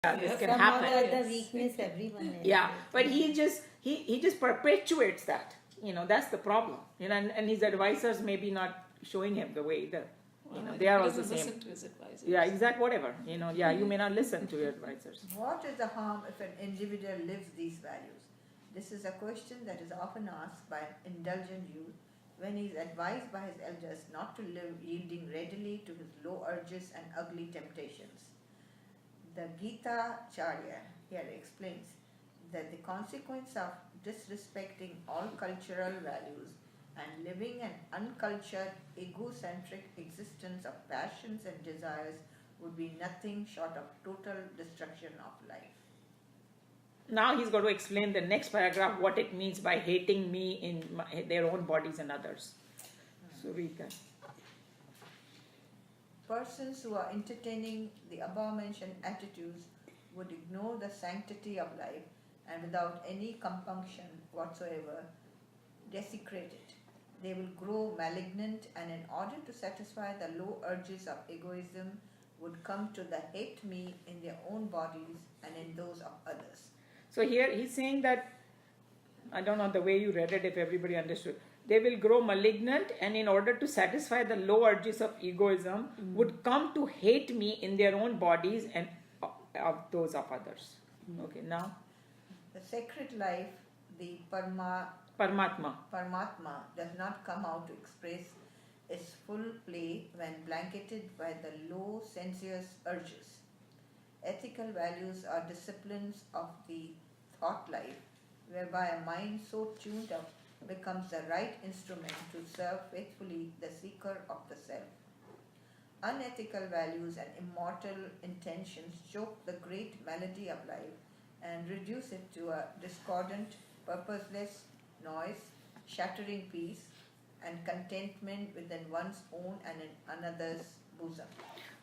this can happen. Some other weakness everyone has. Yeah, but he just perpetuates that. That's the problem. And his advisors may be not showing him the way either. They are also same. Listen to his advisors. Yeah, exact whatever. You may not listen to your advisors. What is the harm if an individual lives these values? This is a question that is often asked by an indulgent youth when he is advised by his elders not to live yielding readily to his low urges and ugly temptations. The Gita Charya here explains that the consequence of disrespecting all cultural values and living an uncultured, egocentric existence of passions and desires would be nothing short of total destruction of life. Now he's got to explain the next paragraph what it means by hating me in their own bodies and others. So read that. Persons who are entertaining the above-mentioned attitudes would ignore the sanctity of life and without any compunction whatsoever desecrate it. They will grow malignant and in order to satisfy the low urges of egoism would come to the hate me in their own bodies and in those of others. So here he's saying that, I don't know the way you read it, if everybody understood. They will grow malignant and in order to satisfy the low urges of egoism would come to hate me in their own bodies and of those of others. Okay, now? The sacred life, the Paramatma. Paramatma, does not come out to express its full play when blanketed by the low sensuous urges. Ethical values are disciplines of the thought life, whereby a mind so tuned up becomes the right instrument to serve faithfully the seeker of the self. Unethical values and immortal intentions choke the great melody of life and reduce it to a discordant, purposeless noise, shattering peace and contentment within one's own and in another's bosom.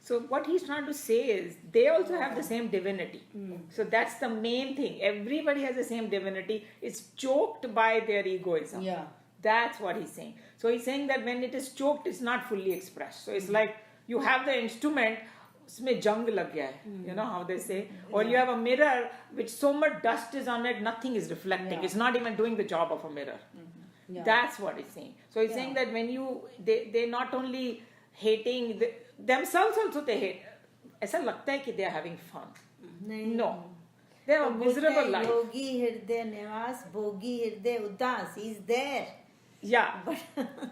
So what he's trying to say is they also have the same divinity. So that's the main thing. Everybody has the same divinity. It's choked by their egoism. Yeah. That's what he's saying. So he's saying that when it is choked, it's not fully expressed. So it's like you have the instrument, usme jung lag gaya hai. You know how they say? Or you have a mirror which so much dust is on it, nothing is reflecting. Yeah. It's not even doing the job of a mirror. Yeah. That's what he's saying. So he's saying that when they're not only hating themselves also they hate. ऐसा लगता है कि they are having fun. No. They have a miserable life. Yogi Hirday Nivas, Bhogi Hirday Udas. He's there. Yeah.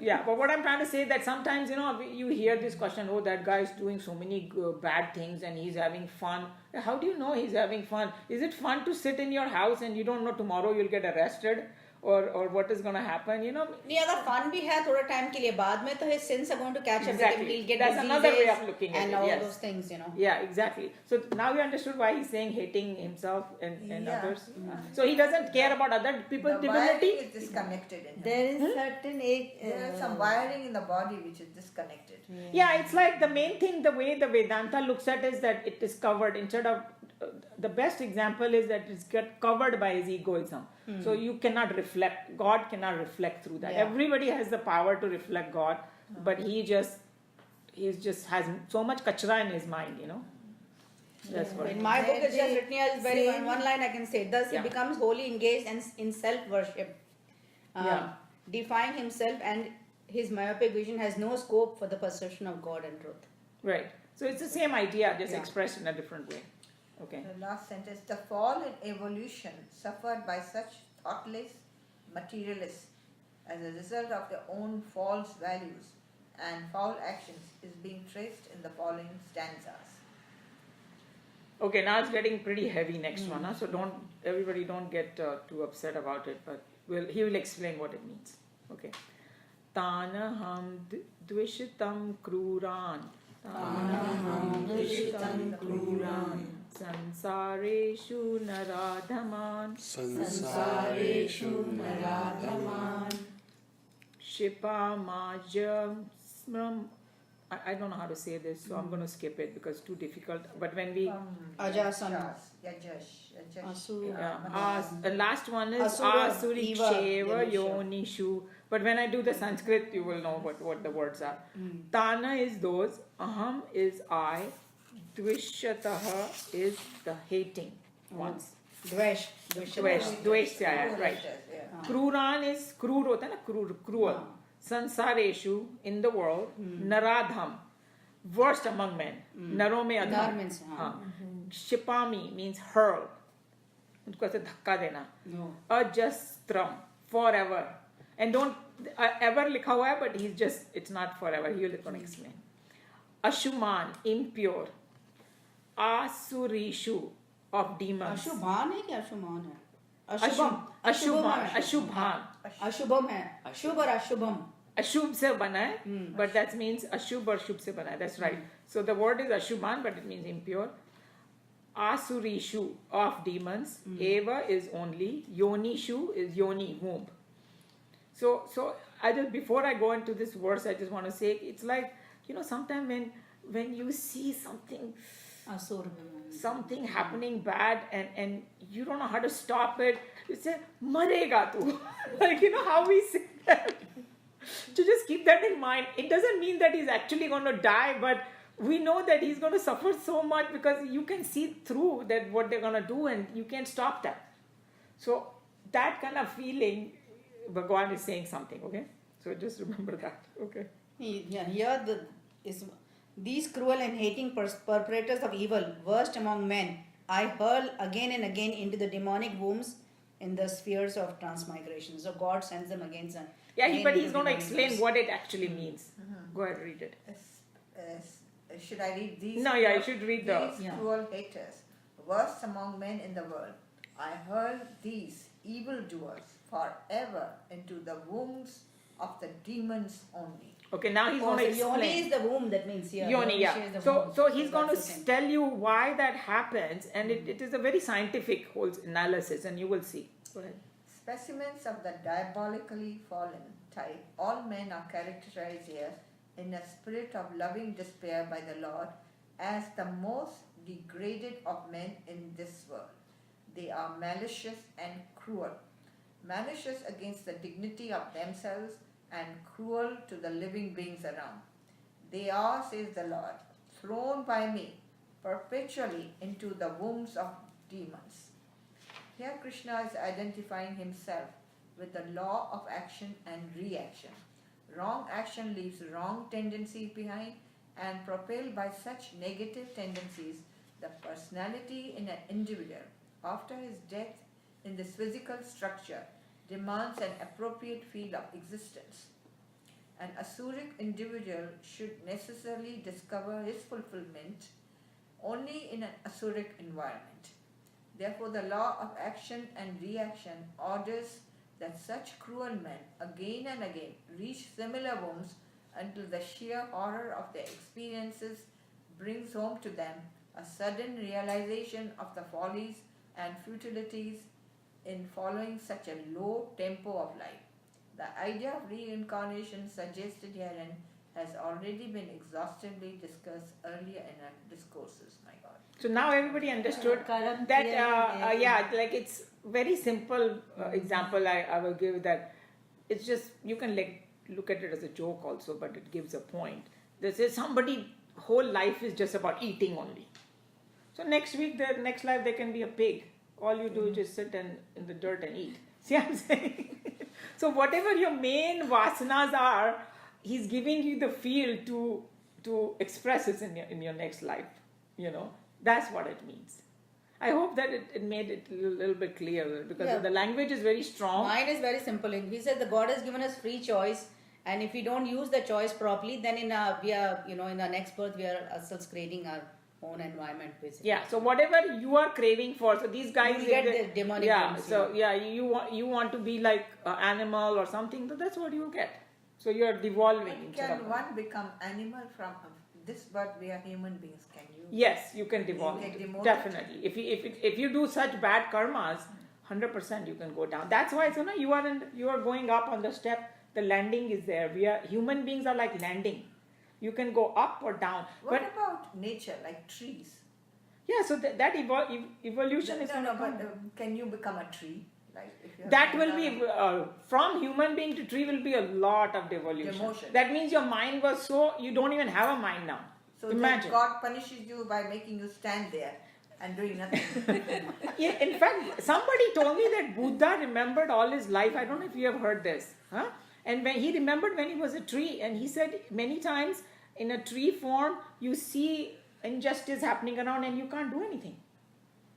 Yeah. But what I'm trying to say that sometimes, you hear this question, oh, that guy is doing so many bad things and he's having fun. How do you know he's having fun? Is it fun to sit in your house and you don't know tomorrow you'll get arrested? Or what is going to happen, नहीं अगर fun भी है थोड़ा time के लिए बाद में तो his sins are going to catch up with him. He'll get That's another way of looking at and it. all Yes. those things, Yeah, exactly. So now you understood why he's saying hating himself and Yeah. others. So he doesn't care about other people's The wiring divinity. is disconnected in him. There is certain There is some wiring in the body which is disconnected. Yeah, it's like the main thing, the way the Vedanta looks at is that it is covered instead of the best example is that it's get covered by his egoism. So you cannot reflect, God cannot reflect through that. Yeah. Everybody has the power to reflect God, but he just has so much kachra in his mind, That's what. In my book, it's just written here, it's very Same. one line I can say. Thus, Yeah. he becomes wholly engaged in self-worship, Yeah. defying himself, and his myopic vision has no scope for the perception of God and truth. Right. So it's the same idea, just Yeah. expressed in a different way. Okay. The last sentence, the fall in evolution suffered by such thoughtless materialists as a result of their own false values and foul actions is being traced in the following stanzas. Okay, now it's getting pretty heavy next one, huh? So everybody don't get too upset about it, but he will explain what it means. Okay. Tanaham dvishitam kruran. Tanaham dvishitam kruran. Sansareshu naradhaman. Sansareshu naradhaman. Shipamajam smram. I don't know how to say this, so I'm going to skip it because it's too difficult. But when we... Ajasana. the last one is Asura, Asuri Eva, Cheva Yonishu. But when I do the Sanskrit, you will know what the words are. Tana is those, Aham is I, Dvishataha is the hating ones. Dvesh. Dvesh, yeah, right. Yeah. Kruran is krur hota hai na, cruel. Sansareshu, in the world. Naradham, worst among men. Naro mein adham. Nar means, Shipami means hurl. उनको ऐसे धक्का देना. No. Ajastram, forever. And don't ever likha hua hai, but he's just, it's not forever. He will explain. Ashuman, impure. Asurishu, of demons. अशुभान है क्या अशुमान है? Ashubhan, Ashubhan. अशुभम है. शुभ और अशुभम. Ashubh se bana hai, but that means Ashubh or Shubh se bana hai. That's right. So the word is Ashubhan, but it means impure. Asurishu, of demons. Eva is only. Yonishu is Yoni, womb. So I just, before I go into this verse, I just want to say, it's like, sometimes when you see something happening bad and you don't know how to stop it, you say, Marega tu. Like, how we say that. To just keep that in mind. It doesn't mean that he's actually going to die, but we know that he's going to suffer so much because you can see through that what they're going to do and you can't stop that. So that kind of feeling, Bhagwan is saying something, okay? So just remember that, okay? Here these cruel and hating perpetrators of evil, worst among men, I hurl again and again into the demonic wombs in the spheres of transmigration. So God sends them again. Yeah, but he's going to explain what it actually means. Go ahead, read it. Should I read these? No, yeah, you should read these cruel haters, worst among men in the world. I hurl these evildoers forever into the wombs of the demons only. Okay, now he's going to explain. Yoni is the womb, that means here. Yoni, yeah. Is the So womb. he's going to tell you why that happens, and it is a very scientific whole analysis, and you will see. Go ahead. Specimens of the diabolically fallen type, all men are characterized here in a spirit of loving despair by the Lord as the most degraded of men in this world. They are malicious and cruel, malicious against the dignity of themselves and cruel to the living beings around. They are, says the Lord, thrown by me perpetually into the wombs of demons. Here Krishna is identifying himself with the law of action and reaction. Wrong action leaves wrong tendencies behind, and propelled by such negative tendencies, the personality in an individual, after his death in this physical structure, demands an appropriate field of existence. An asuric individual should necessarily discover his fulfillment only in an asuric environment. Therefore, the law of action and reaction orders that such cruel men again and again reach similar wombs until the sheer horror of their experiences brings home to them a sudden realization of the follies and futilities in following such a low tempo of life. The idea of reincarnation suggested herein has already been exhaustively discussed earlier in our discourses, my God. So now everybody understood that, like it's very simple example I will give that it's just, you can look at it as a joke also, but it gives a point. This is somebody whole life is just about eating only. So next week, their next life they can be a pig. All you do is just sit in the dirt and eat. See what I'm saying? So whatever your main vasanas are, he's giving you the field to express it in your next life. That's what it means. I hope that it made it a little bit clearer because the language is very strong. Mine is very simple. He said the God has given us free choice, and if we don't use the choice properly, then in our next birth we are ourselves creating our own environment basically. Yeah. So whatever you are craving for, so these guys you get the demonic. Yeah. Dreams, So you want to be like an animal or something. That's what you get. So you are devolving. Can one become animal from this birth? We are human beings. Can you? Yes, you can devolve. Definitely. If you do such bad karmas, 100% you can go down. That's why you are going up on the step. The landing is there. Human beings are like landing. You can go up or down. What about nature, like trees? Yeah, so that evolution is. But can you become a tree? Like if you that will be from human being to tree will be a lot of devolution. Demotion. That means your mind was you don't even have a mind now. So Imagine. then God punishes you by making you stand there and doing nothing. Yeah, in fact, somebody told me that Buddha remembered all his life. I don't know if you have heard this. Huh? And when he remembered when he was a tree, and he said many times in a tree form, you see injustice happening around and you can't do anything.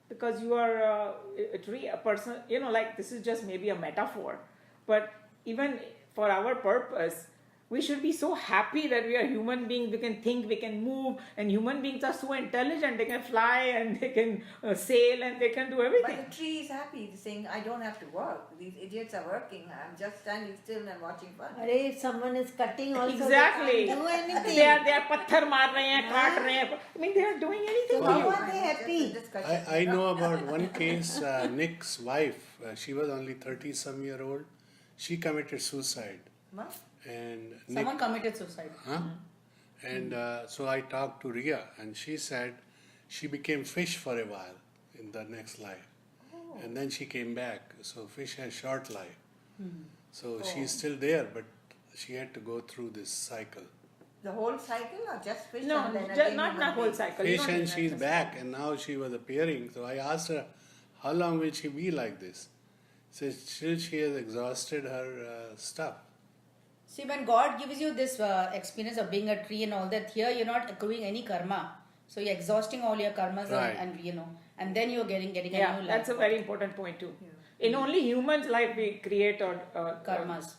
Because you are a tree, a person, like this is just maybe a metaphor. But even for our purpose, we should be so happy that we are human beings, we can think, we can move, and human beings are so intelligent, they can fly and they can sail and they can do everything. But the tree is happy, saying, I don't have to work. These idiots are working. I'm just standing still and watching fun. Arey, if someone is cutting also, Exactly. they can't do anything. They are patthar maar rahe hain, kaat rahe hain. I mean, they are doing anything So to how you. are they happy? I know about one case, Nick's wife, she was only 30-some-year-old. She committed suicide. What? And Someone committed suicide. Huh? And so I talked to Ria, and she said she became fish for a while in the next life. And then she came back. So fish has short life. So she's still there, but she had to go through this cycle. The whole cycle or just fish No, and then just again not human the whole being? cycle. You Fish don't and need she's that. back, and now she was appearing. So I asked her, how long will she be like this? She says, till she has exhausted her stuff. See, when God gives you this experience of being a tree and all that, here you're not accruing any karma. So you're exhausting all your karmas Right. and then you're getting a Yeah, new life. that's a very important point too. In only humans' life we create or Karmas.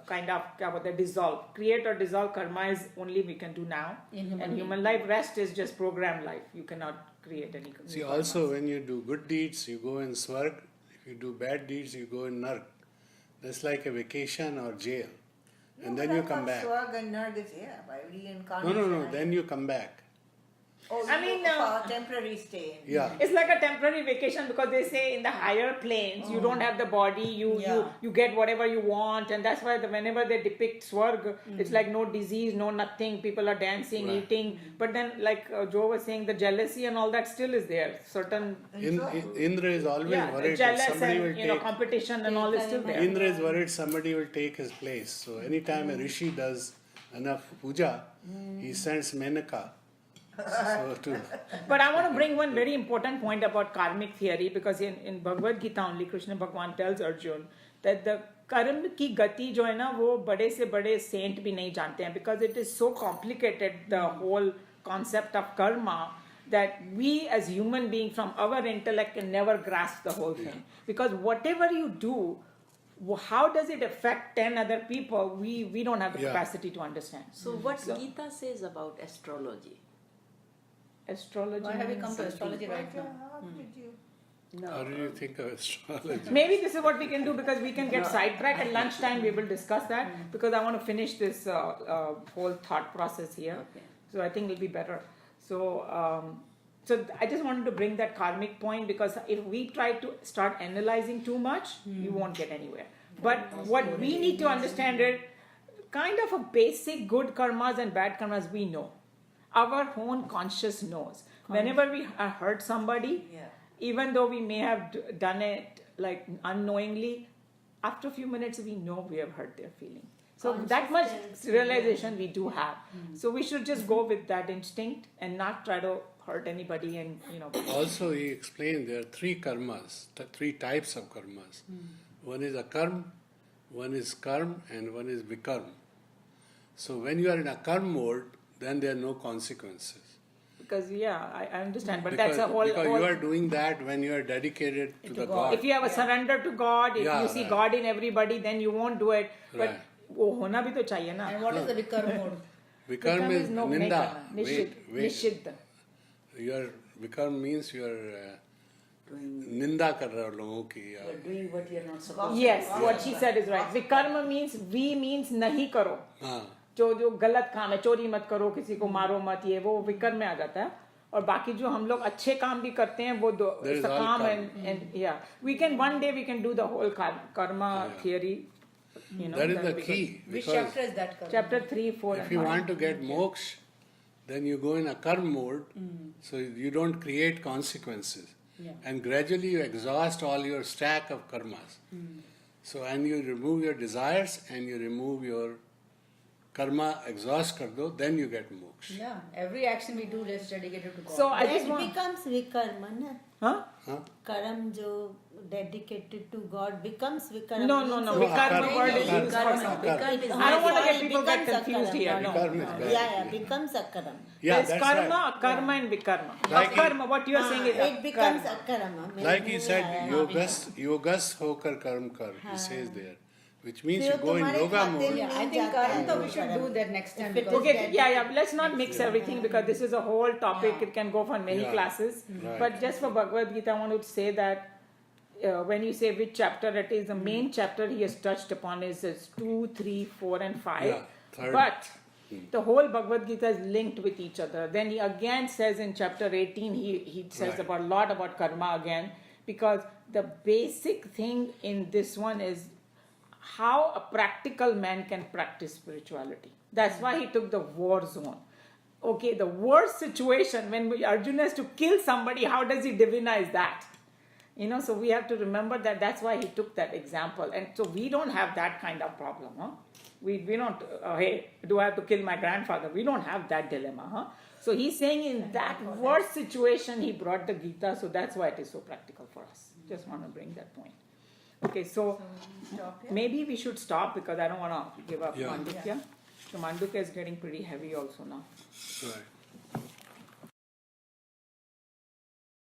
kind of kya bolte hain, dissolve. Create or dissolve karma is only we can do now. In human And being. human life, rest is just programmed life. You cannot create any. See, new also karmas. when you do good deeds, you go in Swarg. If you do bad deeds, you go in Nark. That's like a vacation or jail. And then you come back. Swarg and Narg is here by No, reincarnation. no. Then you come back. Oh, I you mean, go for a temporary stay. Yeah. It's like a temporary vacation because they say in the higher planes you don't have the body, Yeah. you get whatever you want, and that's why whenever they depict Swarg, it's like no disease, no nothing. People are dancing, Right. eating, but then like Joe was saying, the jealousy and all that still is there. Certain Indra is always worried that jealous somebody will and take. competition and all is still there. Indra is worried somebody will take his place. So anytime a rishi does enough puja, he sends Menaka. So to But I want to bring one very important point about karmic theory because in Bhagavad Gita only Krishna Bhagwan tells Arjun that the कर्म की गति जो है ना वो बड़े से बड़े सेंट भी नहीं जानते हैं because it is so complicated the whole concept of karma that we as human beings from our intellect can never grasp the whole thing because whatever you do, how does it affect 10 other people, we don't have the capacity to understand. So what Gita says about astrology? Astrology. Why have we means come to something. astrology right now? How did you? how do you think of astrology? Maybe this is what we can do because we can get sidetracked at lunchtime. We will discuss that because I want to finish this whole thought process here. Okay. So I think it'll be better. So, I just wanted to bring that karmic point because if we try to start analyzing too much, we won't get anywhere. But what we need to understand is kind of a basic good karmas and bad karmas we know. Our own conscious knows. Whenever we hurt somebody, even though we may have done it like unknowingly, after a few minutes we know we have hurt their feeling. So that much realization we do have. So we should just go with that instinct and not try to hurt anybody and Also, he explained there are three karmas, three types of karmas. One is akarm, one is karm, and one is vikarm. So when you are in a karm mode, then there are no consequences. because I understand, but Because, that's a whole. because you are doing that when you are dedicated to the God. If you have a surrender to God, if Yeah, you see right. God in everybody, then you won't do it. But Right. वो होना भी तो चाहिए ना. And what is the vikarm mode? Vikarm is no, नहीं ninda. करना. निषिद्ध. निषिद्ध. Your vikarm means you are निंदा कर रहे हो लोगों की. You're doing what you're not supposed Yes, what she said is right. Vikarma means means नहीं करो. हाँ. जो गलत काम है, चोरी मत करो, किसी को मारो मत, ये वो विकर्म में आ जाता है. और बाकी जो हम लोग अच्छे काम भी करते हैं वो There is all सकाम karma. and yeah, we can one day we can do the whole karma theory. That is the key. Which Because chapter is that? Karma? Chapter 3, 4 if and you 5. want to get moksha, then you go in a karma mode, so you don't create consequences. Yeah. And gradually you exhaust all your stack of karmas. So, and you remove your desires and you remove your karma exhaust kar do, then you get moksha. Yeah, every action we do is dedicated to God. So I That just want. becomes vikarma, na? Huh? Huh? Karam jo dedicated to God becomes vikarma. No, no, no. No, Vikarma akarma, word is akarma, used for akarma. something. Vikarma is I don't want to Sorry, get people get becomes confused akaram. here. No. Vikarma is no. bad. Yeah, becomes akaram. Yeah, There's that's karma, right. akarma, and vikarma. Like Akarma, what you are saying is It becomes akarma. akarama. Like he said, yogas hokar karm kar, he says there, which means you go in yoga mode. Yeah, I think Karanta, we should do that next time. If it because- is Okay, yeah. Let's not mix everything because this is a whole topic. Yeah. It can go for many Yeah. classes. Right. But just for Bhagavad Gita, I want to say that when you say which chapter it is, the main chapter he has touched upon is 2, 3, 4, and 5. Yeah, third. But the whole Bhagavad Gita is linked with each other. Then he again says in chapter 18, he says Right. about a lot about karma again, because the basic thing in this one is how a practical man can practice spirituality. That's why he took the war zone. Okay, the worst situation when Arjuna has to kill somebody, how does he divinize that? So we have to remember that that's why he took that example. And so we don't have that kind of problem. Huh? We don't, hey, do I have to kill my grandfather? We don't have that dilemma. Huh? So he's saying in that worst situation, he brought the Gita. So that's why it is so practical for us. Just want to bring that point. Okay, so maybe we should stop because I don't want to give up Yeah. Mandukya. So Mandukya is getting pretty heavy also now. Right.